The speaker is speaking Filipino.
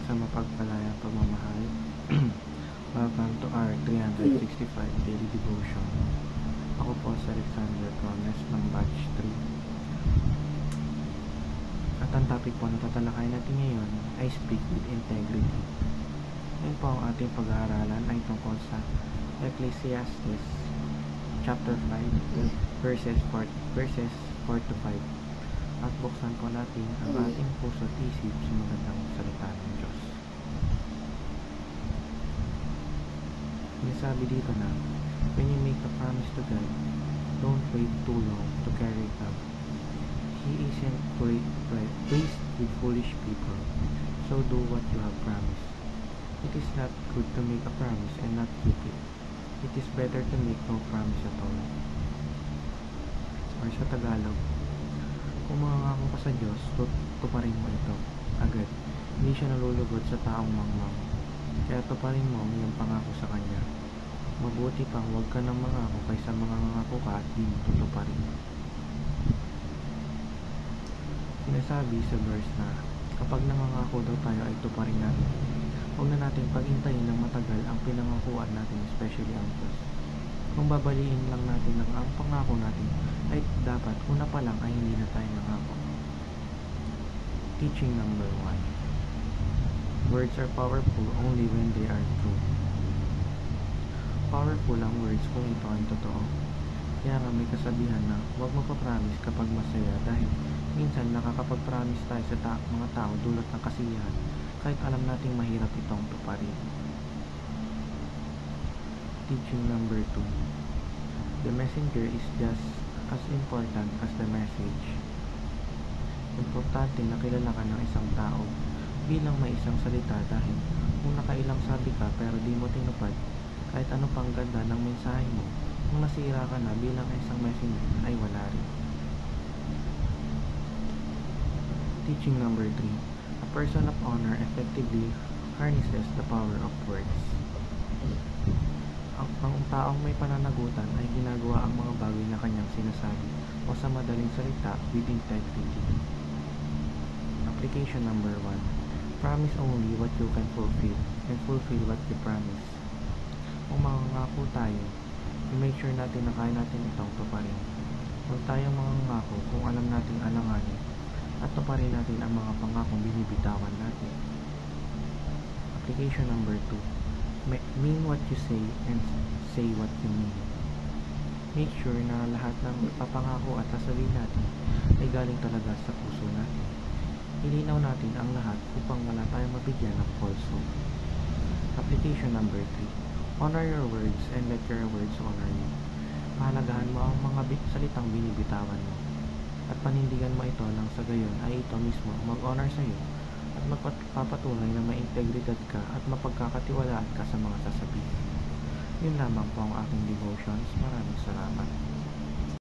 sa mapagpalayang pagmamahal. Welcome to our 365 Daily Devotion. Ako po si Alexander Gomez ng Batch 3. At ang topic po na tatalakayin natin ngayon ay Speak with Integrity. Ngayon po ang ating pag-aaralan ay tungkol sa Ecclesiastes chapter 5 verses 4 to 5. At buksan po natin ang ating puso at isip sa magandang salita ng Diyos. Sinasabi dito na, when you make a promise to God, don't wait too long to carry it out. He isn't pleased with foolish people, so do what you have promised. It is not good to make a promise and not keep it. It is better to make no promise at all. Or sa Tagalog, kung mangangako ka sa Diyos, tuparin mo ito agad. Hindi siya nalulugod sa taong mangmang. Kaya tuparin mo ang iyong pangako sa Kanya. Mabuti pang huwag ka nang mangako kaysa mangangako ka at di mo tutuparin. Sinasabi sa verse na kapag nangangako daw tayo ay tuparin natin. Huwag na natin paghintayin ng matagal ang pinangakuan natin, especially ang Diyos. Kung babaliin lang natin ang pangako natin, ay dapat una pa lang ay hindi na tayo nangako. Teaching number 1. Words are powerful only when they are true. Powerful ang words kung ito ay totoo. Kaya nga may kasabihan na huwag magpapromise kapag masaya dahil minsan nakakapag-promise tayo sa mga tao dulot ng kasiyahan kahit alam nating mahirap itong tuparin. Teaching number 2. The messenger is just as important as the message. Importante na kilala ka ng isang tao bilang may isang salita dahil kung nakailang sabi ka pero di mo tinupad, kahit ano pang ganda ng mensahe mo, kung nasira ka na bilang isang messenger ay wala rin. Teaching number 3. A person of honor effectively harnesses the power of words. Ang taong may pananagutan ay ginagawa ang mga bagay na kanyang sinasabi o sa madaling salita with integrity. Application number 1. Promise only what you can fulfill and fulfill what you promise. Kung mangangako tayo, i-make sure natin na kaya natin itong tuparin. Huwag tayong mangangako kung alam nating alanganin at tuparin natin ang mga pangakong binibitawan natin. Application number 2. Mean what you say and say what you mean. Make sure na lahat ng papangako at sasabihin natin ay galing talaga sa puso natin. Ilinaw natin ang lahat upang wala tayong mabigyan ng falsehood. Application number 3. Honor your words and let your words honor you. Pahalagahan mo ang mga salitang binibitawan mo at panindigan mo ito nang sa gayon ay ito mismo mag-honor sa iyo at magpapatunay na may integridad ka at mapagkakatiwalaan ka sa mga sasabihin. Yun lamang po ang aking devotions. Maraming salamat.